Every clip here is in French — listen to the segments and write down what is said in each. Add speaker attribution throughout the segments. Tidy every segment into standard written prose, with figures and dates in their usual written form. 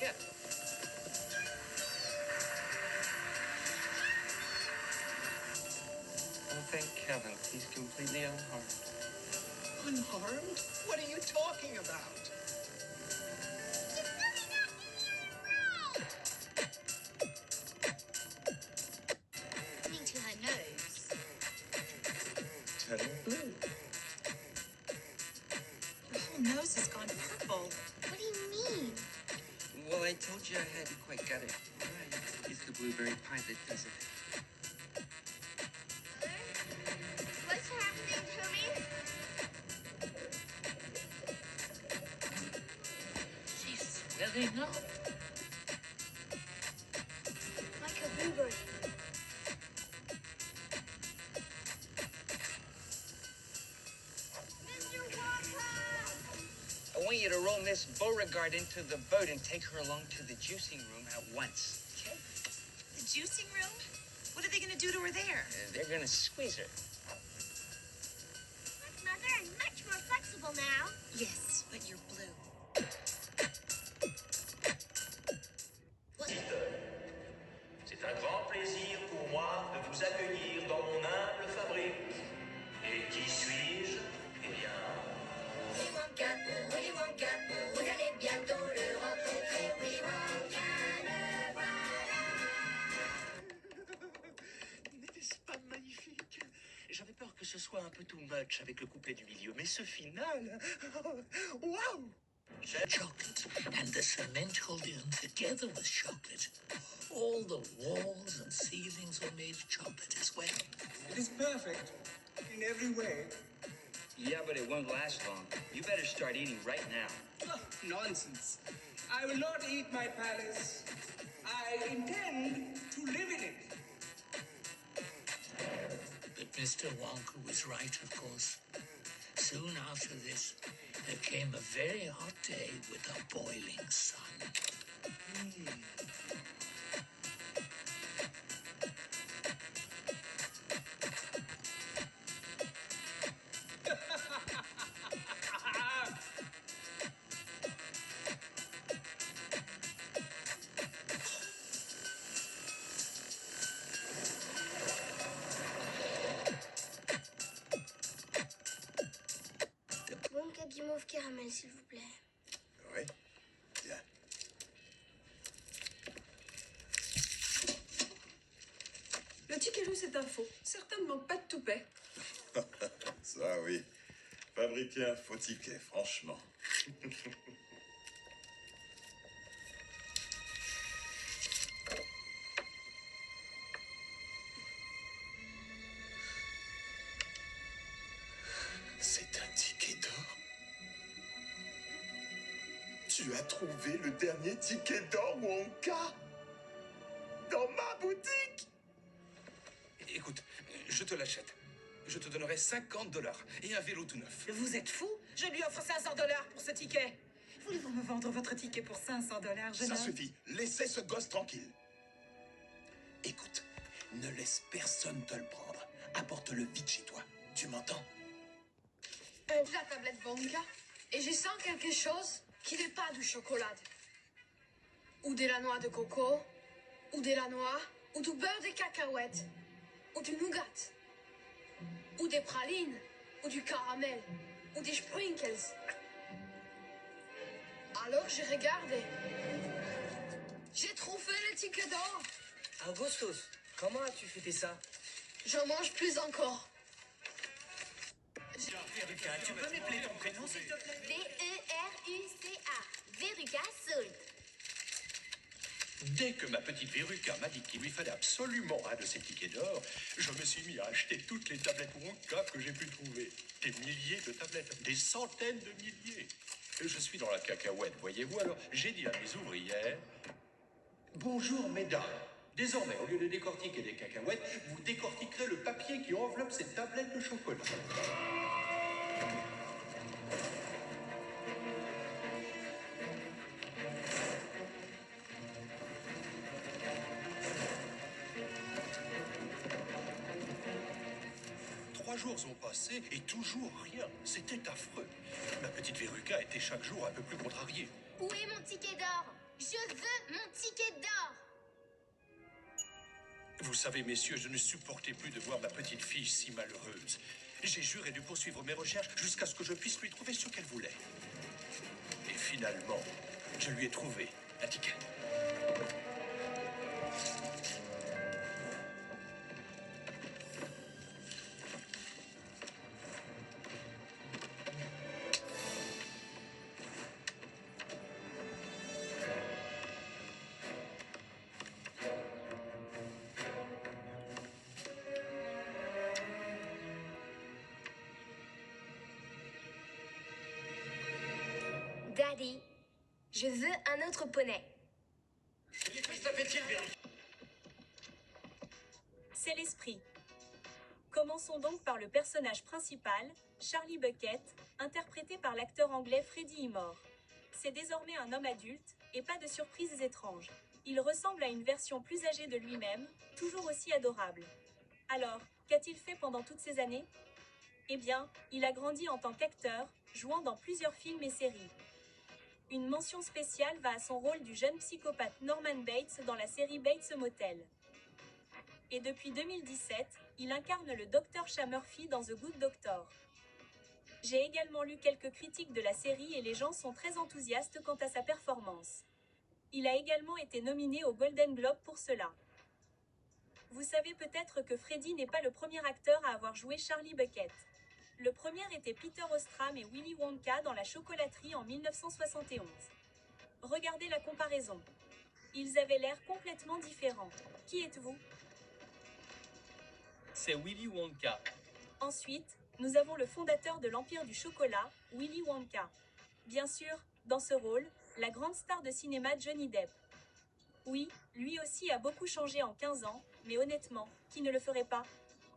Speaker 1: Yeah. Oh, thank Kevin. He's completely unharmed.
Speaker 2: Unharmed? What are you talking about?
Speaker 3: To her nose.
Speaker 2: Turning blue.
Speaker 3: Her whole nose has gone purple. What do you mean?
Speaker 1: Well, I told you I hadn't quite got it right. It's the blueberry pie that does it.
Speaker 3: What's happening to me?
Speaker 4: She's swelling up.
Speaker 3: Like a blueberry. Mr. Walker!
Speaker 1: I want you to roll Miss Beauregard into the boat and take her along to the juicing room at once. Okay?
Speaker 5: The juicing room? What are they going to do to her there?
Speaker 1: They're gonna squeeze her.
Speaker 3: Look, Mother, I'm much more flexible now.
Speaker 5: Yes, but you're blue.
Speaker 6: C'est un grand plaisir pour moi de vous accueillir dans mon humble fabrique. Et qui suis-je? Eh bien...
Speaker 3: Willy Wonka, vous allez bientôt le rencontrer. Willy Wonka, le voilà.
Speaker 6: N'était-ce pas magnifique? J'avais peur que ce soit un peu too much avec le couplet du milieu, mais ce final... Waouh!
Speaker 4: Chocolate, and the cement holding them together with chocolate. All the walls and ceilings were made of chocolate as well.
Speaker 2: It is perfect in every way.
Speaker 1: Yeah, but it won't last long. You better start eating right now.
Speaker 2: Oh, nonsense. I will not eat my palace. I intend to live in it.
Speaker 4: But Mr. Wonka was right, of course. Soon after this, there came a very hot day with a boiling sun.
Speaker 3: Wonka guimauve caramel, s'il vous plaît.
Speaker 2: Oui. Bien.
Speaker 7: Le ticket russe est un faux. Certains ne manquent pas de toupet.
Speaker 8: Ça, oui. Fabriquer un faux ticket, franchement. C'est un ticket d'or. Tu as trouvé le dernier ticket d'or, Wonka? Dans ma boutique?
Speaker 2: Écoute, je te l'achète. Je te donnerai $50 et un vélo tout neuf.
Speaker 5: Vous êtes fou? Je lui offre $500 pour ce ticket. Voulez-vous me vendre votre ticket pour $500, jeune
Speaker 8: Ça
Speaker 5: homme?
Speaker 8: suffit. Laissez ce gosse tranquille. Écoute, ne laisse personne te le prendre. Apporte-le vite chez toi. Tu m'entends?
Speaker 9: La tablette Wonka. Et je sens quelque chose qui n'est pas du chocolat. Ou de la noix de coco, ou de la noix, ou du beurre de cacahuète, ou du nougat, ou des pralines, ou du caramel, ou des sprinkles. Alors je regarde. J'ai trouvé le ticket d'or.
Speaker 1: Augustus, comment as-tu fêté ça?
Speaker 9: J'en mange plus encore.
Speaker 6: Veruca, tu peux m'épeler ton prénom, s'il te plaît?
Speaker 3: Veruca. Veruca Salt.
Speaker 6: Dès que ma petite Veruca m'a dit qu'il lui fallait absolument un de ces tickets d'or, je me suis mis à acheter toutes les tablettes Wonka que j'ai pu trouver. Des milliers de tablettes, des centaines de milliers. Je suis dans la cacahuète, voyez-vous, alors j'ai dit à mes ouvrières... Bonjour, mesdames. Désormais, au lieu de décortiquer des cacahuètes, vous décortiquerez le papier qui enveloppe ces tablettes de chocolat. Trois jours ont passé et toujours rien. C'était affreux. Ma petite Veruca était chaque jour un peu plus contrariée.
Speaker 3: Où est mon ticket d'or? Je veux mon ticket d'or.
Speaker 6: Vous savez, messieurs, je ne supportais plus de voir ma petite fille si malheureuse. J'ai juré de poursuivre mes recherches jusqu'à ce que je puisse lui trouver ce qu'elle voulait. Et finalement, je lui ai trouvé un ticket.
Speaker 3: Daddy, je veux un autre poney.
Speaker 10: C'est l'esprit. Commençons donc par le personnage principal, Charlie Bucket, interprété par l'acteur anglais Freddie Highmore. C'est désormais un homme adulte, et pas de surprises étranges. Il ressemble à une version plus âgée de lui-même, toujours aussi adorable. Alors, qu'a-t-il fait pendant toutes ces années? Eh bien, il a grandi en tant qu'acteur, jouant dans plusieurs films et séries. Une mention spéciale va à son rôle du jeune psychopathe Norman Bates dans la série Bates Motel. Et depuis 2017, il incarne le Dr Sha Murphy dans The Good Doctor. J'ai également lu quelques critiques de la série et les gens sont très enthousiastes quant à sa performance. Il a également été nominé au Golden Globe pour cela. Vous savez peut-être que Freddy n'est pas le premier acteur à avoir joué Charlie Bucket. Le premier était Peter Ostram et Willy Wonka dans la chocolaterie en 1971. Regardez la comparaison. Ils avaient l'air complètement différents. Qui êtes-vous?
Speaker 11: C'est Willy Wonka.
Speaker 10: Ensuite, nous avons le fondateur de l'Empire du Chocolat, Willy Wonka. Bien sûr, dans ce rôle, la grande star de cinéma Johnny Depp. Oui, lui aussi a beaucoup changé en 15 ans, mais honnêtement, qui ne le ferait pas?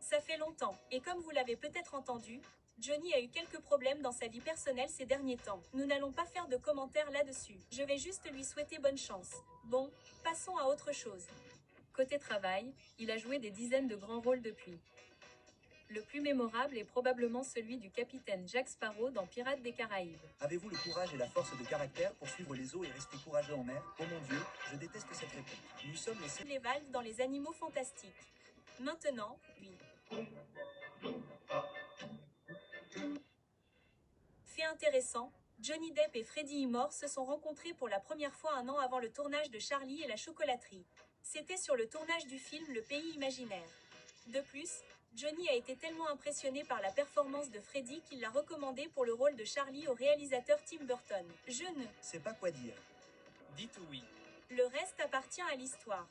Speaker 10: Ça fait longtemps, et comme vous l'avez peut-être entendu, Johnny a eu quelques problèmes dans sa vie personnelle ces derniers temps. Nous n'allons pas faire de commentaires là-dessus. Je vais juste lui souhaiter bonne chance. Bon, passons à autre chose. Côté travail, il a joué des dizaines de grands rôles depuis. Le plus mémorable est probablement celui du capitaine Jack Sparrow dans Pirates des Caraïbes.
Speaker 12: Avez-vous le courage et la force de caractère pour suivre les eaux et rester courageux en mer? Oh mon Dieu, je déteste cette réponse. Nous sommes
Speaker 10: les Valves dans Les Animaux Fantastiques. Maintenant, oui. Fait intéressant, Johnny Depp et Freddie Highmore se sont rencontrés pour la première fois un an avant le tournage de Charlie et la chocolaterie. C'était sur le tournage du film Le Pays Imaginaire. De plus, Johnny a été tellement impressionné par la performance de Freddie qu'il l'a recommandé pour le rôle de Charlie au réalisateur Tim Burton. Je ne
Speaker 12: sais pas quoi dire.
Speaker 11: Dites oui.
Speaker 10: Le reste appartient à l'histoire.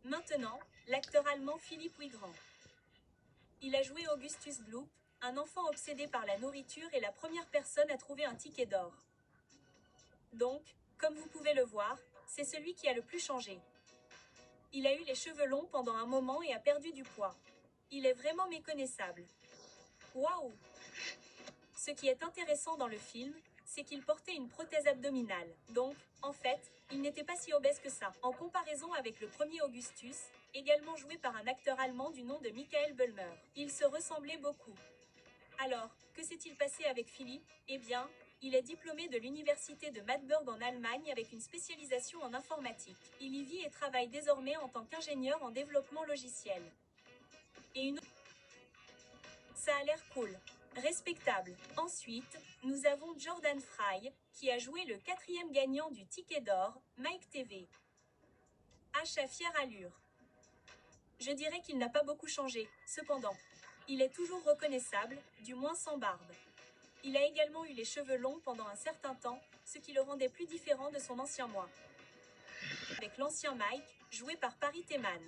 Speaker 10: Maintenant, l'acteur allemand Philipp Wigrand. Il a joué Augustus Gloop, un enfant obsédé par la nourriture et la première personne à trouver un ticket d'or. Donc, comme vous pouvez le voir, c'est celui qui a le plus changé. Il a eu les cheveux longs pendant un moment et a perdu du poids. Il est vraiment méconnaissable. Waouh! Ce qui est intéressant dans le film, c'est qu'il portait une prothèse abdominale. Donc, en fait, il n'était pas si obèse que ça. En comparaison avec le premier Augustus, également joué par un acteur allemand du nom de Michael Bulmer. Ils se ressemblaient beaucoup. Alors, que s'est-il passé avec Philippe? Eh bien, il est diplômé de l'université de Magdeburg en Allemagne avec une spécialisation en informatique. Il y vit et travaille désormais en tant qu'ingénieur en développement logiciel. Et une autre... Ça a l'air cool. Respectable. Ensuite, nous avons Jordan Fry, qui a joué le 4e gagnant du Ticket d'Or, Mike TV. H à fière allure. Je dirais qu'il n'a pas beaucoup changé, cependant. Il est toujours reconnaissable, du moins sans barbe. Il a également eu les cheveux longs pendant un certain temps, ce qui le rendait plus différent de son ancien moi. Avec l'ancien Mike, joué par Paris Teman.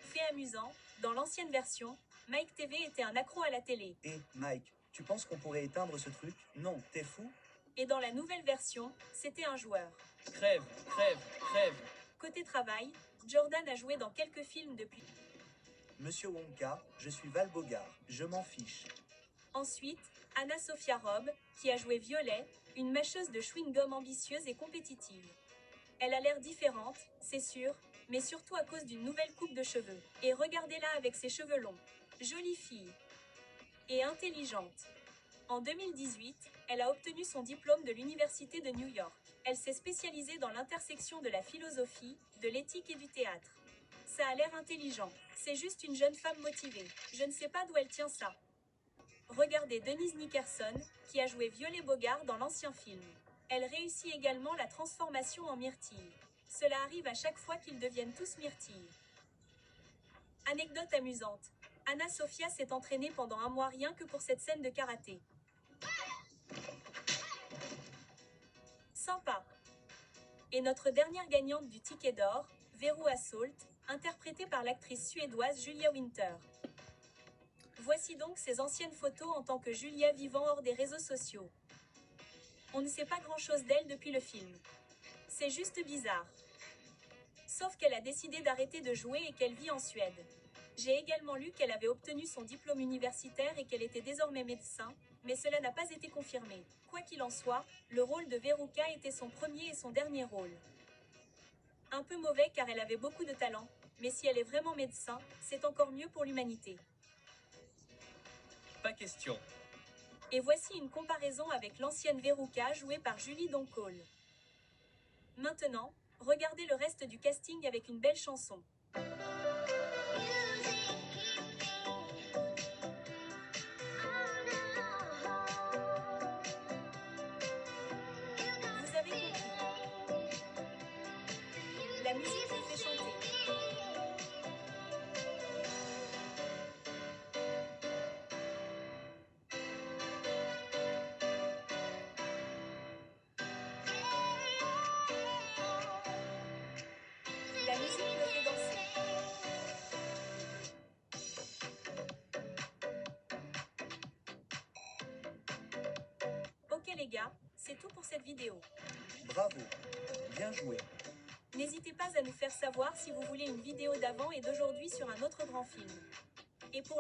Speaker 10: Fait amusant, dans l'ancienne version, Mike TV était un accro à la télé.
Speaker 12: Et Mike, tu penses qu'on pourrait éteindre ce truc? Non, t'es fou?
Speaker 10: Et dans la nouvelle version, c'était un joueur.
Speaker 11: Crève, crève, crève.
Speaker 10: Côté travail, Jordan a joué dans quelques films depuis.
Speaker 12: Monsieur Wonka, je suis Val Bogart, je m'en fiche.
Speaker 10: Ensuite, Anna Sophia Robb, qui a joué Violet, une mâcheuse de chewing-gum ambitieuse et compétitive. Elle a l'air différente, c'est sûr, mais surtout à cause d'une nouvelle coupe de cheveux. Et regardez-la avec ses cheveux longs. Jolie fille. Et intelligente. En 2018, elle a obtenu son diplôme de l'Université de New York. Elle s'est spécialisée dans l'intersection de la philosophie, de l'éthique et du théâtre. Ça a l'air intelligent. C'est juste une jeune femme motivée. Je ne sais pas d'où elle tient ça. Regardez Denise Nickerson, qui a joué Violet Bogart dans l'ancien film. Elle réussit également la transformation en myrtille. Cela arrive à chaque fois qu'ils deviennent tous myrtilles. Anecdote amusante. Anna Sophia s'est entraînée pendant un mois rien que pour cette scène de karaté. Sympa. Et notre dernière gagnante du ticket d'or, Veru Assault, interprétée par l'actrice suédoise Julia Winter. Voici donc ses anciennes photos en tant que Julia vivant hors des réseaux sociaux. On ne sait pas grand-chose d'elle depuis le film. C'est juste bizarre. Sauf qu'elle a décidé d'arrêter de jouer et qu'elle vit en Suède. J'ai également lu qu'elle avait obtenu son diplôme universitaire et qu'elle était désormais médecin, mais cela n'a pas été confirmé. Quoi qu'il en soit, le rôle de Veruca était son premier et son dernier rôle. Un peu mauvais car elle avait beaucoup de talent, mais si elle est vraiment médecin, c'est encore mieux pour l'humanité.
Speaker 11: Pas question.
Speaker 10: Et voici une comparaison avec l'ancienne Veruca jouée par Julie Doncol. Maintenant, regardez le reste du casting avec une belle chanson. Vous avez compris. La musique vous fait chanter. La musique me fait danser. Ok les gars, c'est tout pour cette vidéo.
Speaker 12: Bravo. Bien joué.
Speaker 10: N'hésitez pas à nous faire savoir si vous voulez une vidéo d'avant et d'aujourd'hui sur un autre grand film. Et pour